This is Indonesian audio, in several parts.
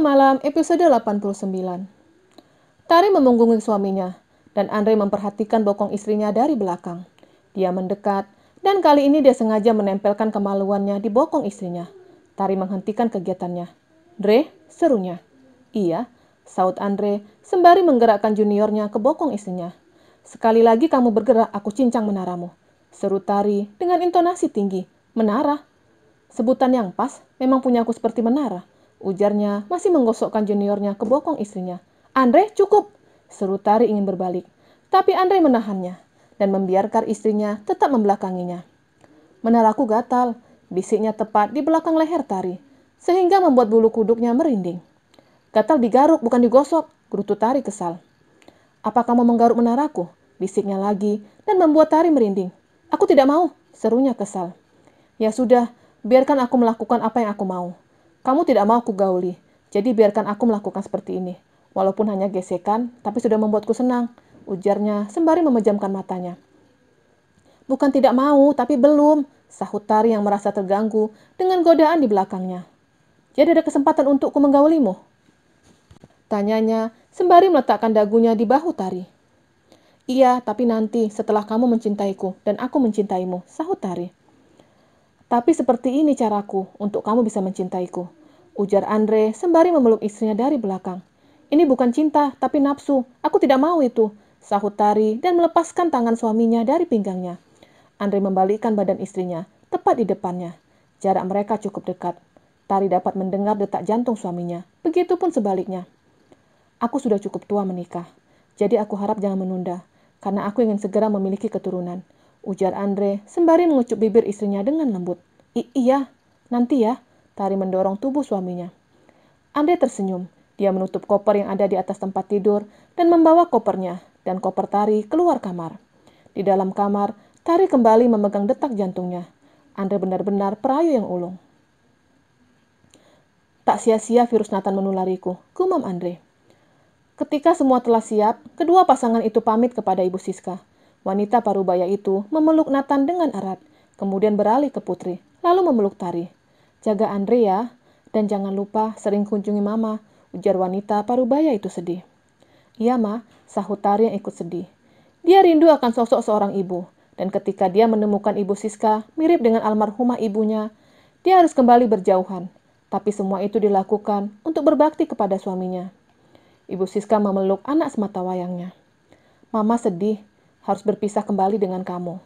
Malam episode 89. Tari memunggungi suaminya, dan Andre memperhatikan bokong istrinya dari belakang. Dia mendekat, dan kali ini dia sengaja menempelkan kemaluannya di bokong istrinya. Tari menghentikan kegiatannya. "Dre," serunya. "Iya," saut Andre, sembari menggerakkan juniornya ke bokong istrinya. "Sekali lagi kamu bergerak, aku cincang menaramu," seru Tari dengan intonasi tinggi. "Menara? Sebutan yang pas, memang punya aku seperti menara," ujarnya masih menggosokkan juniornya ke bokong istrinya. "Andre, cukup!" seru Tari ingin berbalik. Tapi Andre menahannya dan membiarkan istrinya tetap membelakanginya. "Menaraku gatal," bisiknya tepat di belakang leher Tari, sehingga membuat bulu kuduknya merinding. "Gatal digaruk, bukan digosok," gerutu Tari kesal. "Apa kamu menggaruk menaraku?" bisiknya lagi dan membuat Tari merinding. "Aku tidak mau," serunya kesal. "Ya sudah, biarkan aku melakukan apa yang aku mau. Kamu tidak mau aku gauli, jadi biarkan aku melakukan seperti ini. Walaupun hanya gesekan, tapi sudah membuatku senang," ujarnya sembari memejamkan matanya. "Bukan tidak mau, tapi belum," sahut Tari yang merasa terganggu dengan godaan di belakangnya. "Jadi ada kesempatan untukku menggaulimu?" tanyanya sembari meletakkan dagunya di bahu Tari. "Iya, tapi nanti setelah kamu mencintaiku dan aku mencintaimu," sahut Tari. "Tapi seperti ini caraku untuk kamu bisa mencintaiku," ujar Andre sembari memeluk istrinya dari belakang. "Ini bukan cinta, tapi nafsu. Aku tidak mau itu," sahut Tari dan melepaskan tangan suaminya dari pinggangnya. Andre membalikkan badan istrinya, tepat di depannya. Jarak mereka cukup dekat. Tari dapat mendengar detak jantung suaminya. Begitupun sebaliknya. "Aku sudah cukup tua menikah, jadi aku harap jangan menunda, karena aku ingin segera memiliki keturunan," ujar Andre sembari mengucup bibir istrinya dengan lembut. Iya, nanti ya," Tari mendorong tubuh suaminya. Andre tersenyum. Dia menutup koper yang ada di atas tempat tidur dan membawa kopernya dan koper Tari keluar kamar. Di dalam kamar, Tari kembali memegang detak jantungnya. Andre benar-benar perayu yang ulung. "Tak sia-sia virus Nathan menulariku," gumam Andre. Ketika semua telah siap, kedua pasangan itu pamit kepada Ibu Siska. Wanita parubaya itu memeluk Nathan dengan erat, kemudian beralih ke Putri, lalu memeluk Tari. "Jaga Andre ya, dan jangan lupa sering kunjungi Mama," ujar wanita parubaya itu sedih. "Iya, Ma," sahut Tari yang ikut sedih. Dia rindu akan sosok seorang ibu, dan ketika dia menemukan Ibu Siska mirip dengan almarhumah ibunya, dia harus kembali berjauhan. Tapi semua itu dilakukan untuk berbakti kepada suaminya. Ibu Siska memeluk anak sematawayangnya. "Mama sedih, harus berpisah kembali dengan kamu.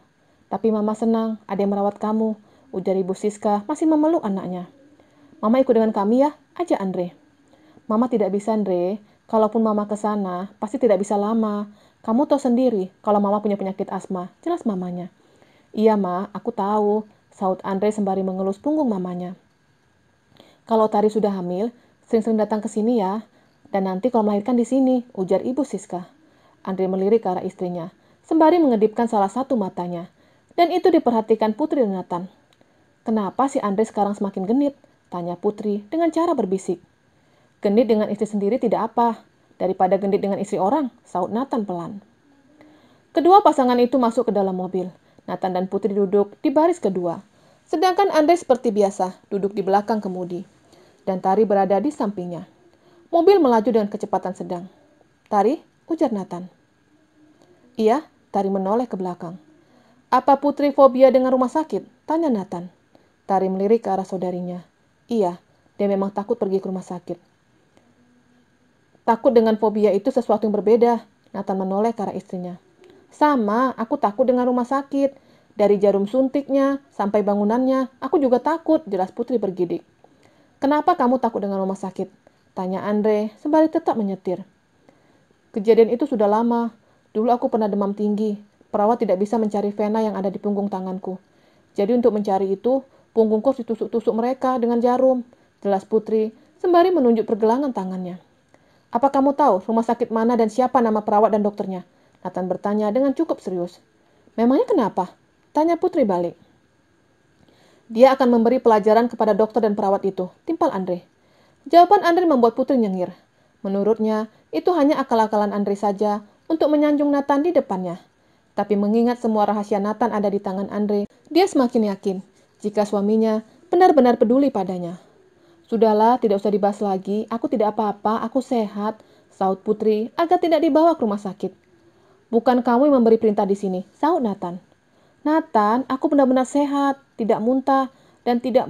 Tapi Mama senang, ada yang merawat kamu," ujar Ibu Siska masih memeluk anaknya. "Mama ikut dengan kami ya," ajak Andre. "Mama tidak bisa, Andre. Kalaupun Mama ke sana, pasti tidak bisa lama. Kamu tahu sendiri kalau Mama punya penyakit asma," jelas mamanya. "Iya, Ma, aku tahu," saut Andre sembari mengelus punggung mamanya. "Kalau Tari sudah hamil, sering-sering datang ke sini ya. Dan nanti kalau melahirkan di sini," ujar Ibu Siska. Andre melirik ke arah istrinya, sembari mengedipkan salah satu matanya. Dan itu diperhatikan Putri dan Nathan. "Kenapa si Andre sekarang semakin genit?" tanya Putri dengan cara berbisik. "Genit dengan istri sendiri tidak apa, daripada genit dengan istri orang," saut Nathan pelan. Kedua pasangan itu masuk ke dalam mobil. Nathan dan Putri duduk di baris kedua. Sedangkan Andre seperti biasa, duduk di belakang kemudi. Dan Tari berada di sampingnya. Mobil melaju dengan kecepatan sedang. "Tari," ujar Nathan. "Iya," Tari menoleh ke belakang. "Apa Putri fobia dengan rumah sakit?" tanya Nathan. Tari melirik ke arah saudarinya. "Iya, dia memang takut pergi ke rumah sakit." "Takut dengan fobia itu sesuatu yang berbeda," Nathan menoleh ke arah istrinya. "Sama, aku takut dengan rumah sakit. Dari jarum suntiknya sampai bangunannya, aku juga takut," jelas Putri bergidik. "Kenapa kamu takut dengan rumah sakit?" tanya Andre sembari tetap menyetir. "Kejadian itu sudah lama. Dulu aku pernah demam tinggi. Perawat tidak bisa mencari vena yang ada di punggung tanganku. Jadi untuk mencari itu, punggungku ditusuk-tusuk mereka dengan jarum," jelas Putri sembari menunjuk pergelangan tangannya. "Apa kamu tahu rumah sakit mana dan siapa nama perawat dan dokternya?" Nathan bertanya dengan cukup serius. "Memangnya kenapa?" tanya Putri balik. "Dia akan memberi pelajaran kepada dokter dan perawat itu," timpal Andre. Jawaban Andre membuat Putri nyengir. Menurutnya, itu hanya akal-akalan Andre saja untuk menyanjung Nathan di depannya. Tapi mengingat semua rahasia Nathan ada di tangan Andre, dia semakin yakin jika suaminya benar-benar peduli padanya. Sudahlah, tidak usah dibahas lagi. Aku tidak apa-apa, aku sehat, sahut Putri agar tidak dibawa ke rumah sakit. Bukan kamu yang memberi perintah di sini, sahut Nathan. Nathan, aku benar-benar sehat, tidak muntah, dan tidak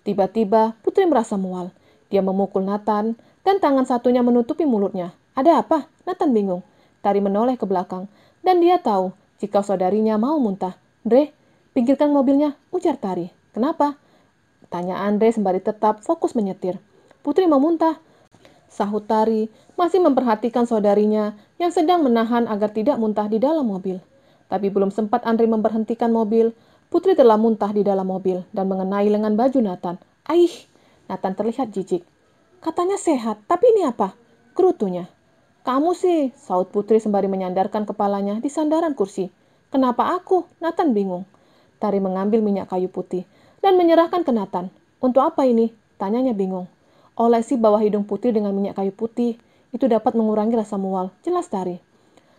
Tiba-tiba, Putri merasa mual. Dia memukul Nathan, dan tangan satunya menutupi mulutnya. Ada apa? Nathan bingung. Tari menoleh ke belakang, dan dia tahu jika saudarinya mau muntah. Andre, pinggirkan mobilnya, ujar Tari. Kenapa? Tanya Andre sembari tetap fokus menyetir. Putri mau muntah, sahut Tari, masih memperhatikan saudarinya yang sedang menahan agar tidak muntah di dalam mobil. Tapi belum sempat Andre memberhentikan mobil, Putri telah muntah di dalam mobil dan mengenai lengan baju Nathan. Aih, Nathan terlihat jijik. Katanya sehat, tapi ini apa? Kerutunya. Kamu sih, sahut Putri sembari menyandarkan kepalanya di sandaran kursi. Kenapa aku? Nathan bingung. Tari mengambil minyak kayu putih dan menyerahkan ke Nathan. Untuk apa ini? Tanyanya bingung. Olesi bawah hidung Putri dengan minyak kayu putih. Itu dapat mengurangi rasa mual. Jelas Tari.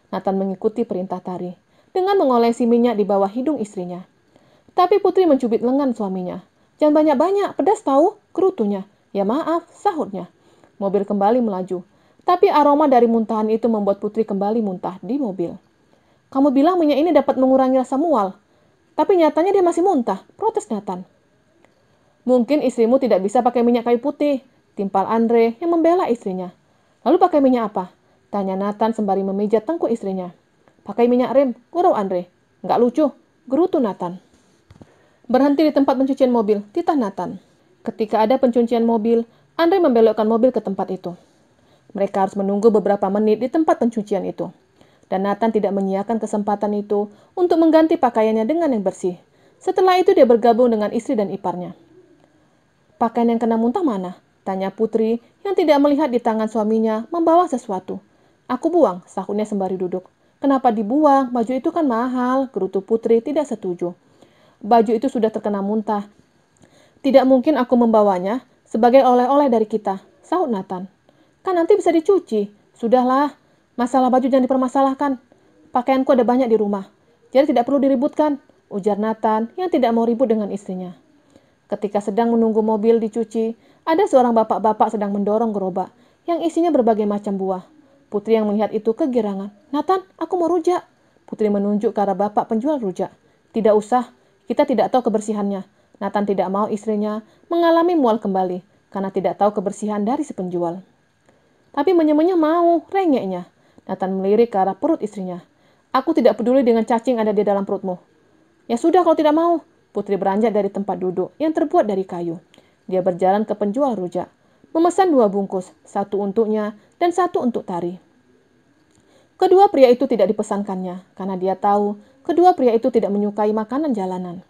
Nathan mengikuti perintah Tari dengan mengolesi minyak di bawah hidung istrinya. Tapi Putri mencubit lengan suaminya. Jangan banyak-banyak, pedas tahu, kerutunya. Ya maaf, sahutnya. Mobil kembali melaju. Tapi aroma dari muntahan itu membuat Putri kembali muntah di mobil. Kamu bilang minyak ini dapat mengurangi rasa mual. Tapi nyatanya dia masih muntah, protes Nathan. Mungkin istrimu tidak bisa pakai minyak kayu putih, timpal Andre yang membela istrinya. Lalu pakai minyak apa? Tanya Nathan sembari memijat tengkuk istrinya. Pakai minyak rem, gurau Andre. Nggak lucu, gerutu Nathan. Berhenti di tempat pencucian mobil, titah Nathan. Ketika ada pencucian mobil, Andre membelokkan mobil ke tempat itu. Mereka harus menunggu beberapa menit di tempat pencucian itu. Dan Nathan tidak menyiapkan kesempatan itu untuk mengganti pakaiannya dengan yang bersih. Setelah itu dia bergabung dengan istri dan iparnya. Pakaian yang kena muntah mana? Tanya Putri yang tidak melihat di tangan suaminya membawa sesuatu. Aku buang, sahutnya sembari duduk. Kenapa dibuang? Baju itu kan mahal, gerutu Putri tidak setuju. Baju itu sudah terkena muntah. Tidak mungkin aku membawanya sebagai oleh-oleh dari kita, sahut Nathan. Kan nanti bisa dicuci. Sudahlah, masalah baju jangan dipermasalahkan. Pakaianku ada banyak di rumah, jadi tidak perlu diributkan, ujar Nathan yang tidak mau ribut dengan istrinya. Ketika sedang menunggu mobil dicuci, ada seorang bapak-bapak sedang mendorong gerobak yang isinya berbagai macam buah. Putri yang melihat itu kegirangan. Nathan, aku mau rujak. Putri menunjuk ke arah bapak penjual rujak. Tidak usah, kita tidak tahu kebersihannya. Nathan tidak mau istrinya mengalami mual kembali karena tidak tahu kebersihan dari si penjual. Tapi menye-menye mau, rengeknya. Nathan melirik ke arah perut istrinya. Aku tidak peduli dengan cacing ada di dalam perutmu. Ya sudah kalau tidak mau. Putri beranjak dari tempat duduk yang terbuat dari kayu. Dia berjalan ke penjual rujak. Memesan 2 bungkus, 1 untuknya dan 1 untuk Tari. Kedua pria itu tidak dipesankannya, karena dia tahu kedua pria itu tidak menyukai makanan jalanan.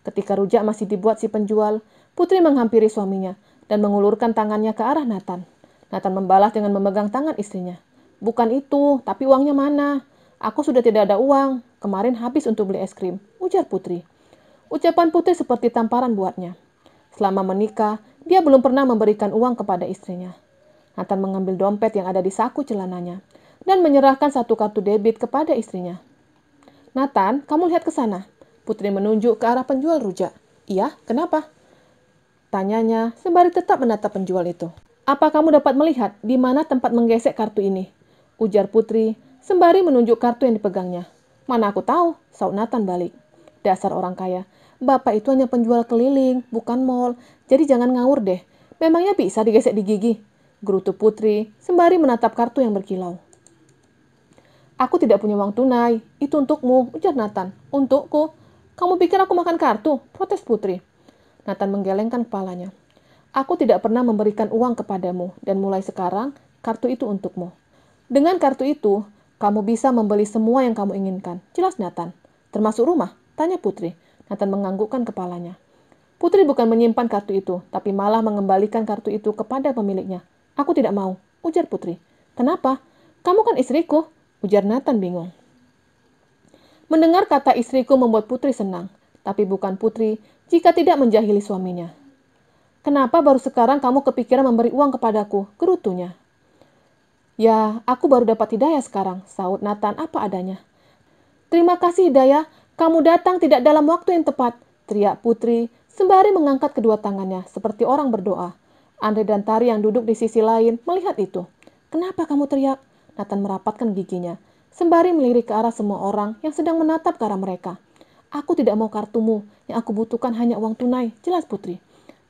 Ketika rujak masih dibuat si penjual, Putri menghampiri suaminya dan mengulurkan tangannya ke arah Nathan. Nathan membalas dengan memegang tangan istrinya. Bukan itu, tapi uangnya mana? Aku sudah tidak ada uang. Kemarin habis untuk beli es krim, ujar Putri. Ucapan Putri seperti tamparan buatnya. Selama menikah, dia belum pernah memberikan uang kepada istrinya. Nathan mengambil dompet yang ada di saku celananya dan menyerahkan 1 kartu debit kepada istrinya. Nathan, kamu lihat ke sana. Putri menunjuk ke arah penjual rujak. Iya, kenapa? Tanyanya sembari tetap menatap penjual itu. Apa kamu dapat melihat di mana tempat menggesek kartu ini? Ujar Putri sembari menunjuk kartu yang dipegangnya. Mana aku tahu, sahut Nathan balik. Dasar orang kaya. Bapak itu hanya penjual keliling, bukan mall. Jadi jangan ngawur deh. Memangnya bisa digesek di gigi? Gerutu Putri sembari menatap kartu yang berkilau. Aku tidak punya uang tunai. Itu untukmu, ujar Nathan. Untukku? Kamu pikir aku makan kartu? Protes Putri. Nathan menggelengkan kepalanya. Aku tidak pernah memberikan uang kepadamu, dan mulai sekarang, kartu itu untukmu. Dengan kartu itu, kamu bisa membeli semua yang kamu inginkan. Jelas Nathan. Termasuk rumah? Tanya Putri. Nathan menganggukkan kepalanya. Putri bukan menyimpan kartu itu, tapi malah mengembalikan kartu itu kepada pemiliknya. Aku tidak mau, ujar Putri. Kenapa? Kamu kan istriku, ujar Nathan bingung. Mendengar kata istriku membuat Putri senang, tapi bukan Putri jika tidak menjahili suaminya. Kenapa baru sekarang kamu kepikiran memberi uang kepadaku? Gerutunya. Ya, aku baru dapat hidayah sekarang, sahut Nathan apa adanya. Terima kasih Hidayah, kamu datang tidak dalam waktu yang tepat, teriak Putri sembari mengangkat kedua tangannya seperti orang berdoa. Andre dan Tari yang duduk di sisi lain melihat itu. "Kenapa kamu teriak?" Nathan merapatkan giginya, sembari melirik ke arah semua orang yang sedang menatap ke arah mereka. "Aku tidak mau kartumu, yang aku butuhkan hanya uang tunai," jelas Putri.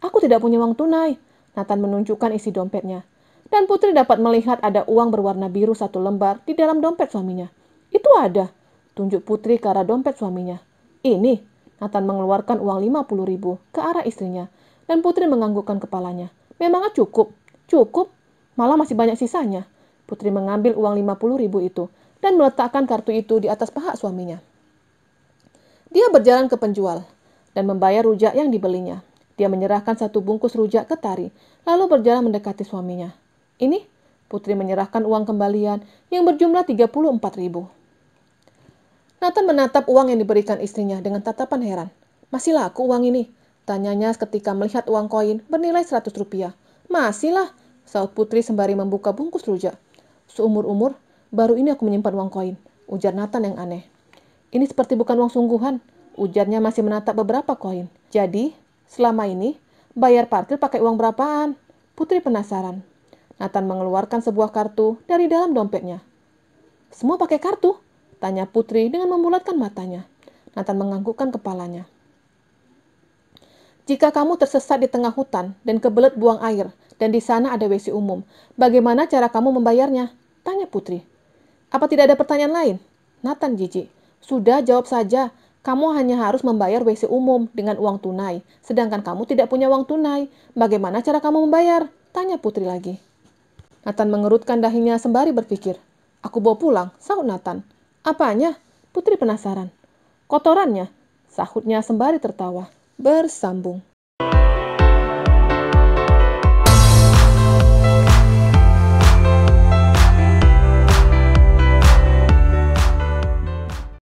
"Aku tidak punya uang tunai." Nathan menunjukkan isi dompetnya. Dan Putri dapat melihat ada uang berwarna biru 1 lembar di dalam dompet suaminya. "Itu ada," tunjuk Putri ke arah dompet suaminya. "Ini," Nathan mengeluarkan uang 50.000 ke arah istrinya. Dan Putri menganggukkan kepalanya. "Memangnya cukup?" "Cukup? Malah masih banyak sisanya." Putri mengambil uang 50.000 itu dan meletakkan kartu itu di atas paha suaminya. Dia berjalan ke penjual dan membayar rujak yang dibelinya. Dia menyerahkan 1 bungkus rujak ke Tari, lalu berjalan mendekati suaminya. "Ini," Putri menyerahkan uang kembalian yang berjumlah 34.000. Nathan menatap uang yang diberikan istrinya dengan tatapan heran. "Masih laku uang ini?" tanyanya ketika melihat uang koin bernilai 100 rupiah. "Masih lah," saut Putri sembari membuka bungkus rujak. "Seumur-umur, baru ini aku menyimpan uang koin," ujar Nathan yang aneh. "Ini seperti bukan uang sungguhan," ujarnya masih menatap beberapa koin. "Jadi, selama ini, bayar parkir pakai uang berapaan?" Putri penasaran. Nathan mengeluarkan sebuah kartu dari dalam dompetnya. "Semua pakai kartu?" tanya Putri dengan membulatkan matanya. Nathan menganggukkan kepalanya. "Jika kamu tersesat di tengah hutan dan kebelet buang air, dan di sana ada WC umum, bagaimana cara kamu membayarnya?" tanya Putri. "Apa tidak ada pertanyaan lain?" Nathan jijik. "Sudah, jawab saja. Kamu hanya harus membayar WC umum dengan uang tunai, sedangkan kamu tidak punya uang tunai. Bagaimana cara kamu membayar?" tanya Putri lagi. Nathan mengerutkan dahinya sembari berpikir. "Aku bawa pulang," sahut Nathan. "Apanya?" Putri penasaran. "Kotorannya," sahutnya sembari tertawa. Bersambung.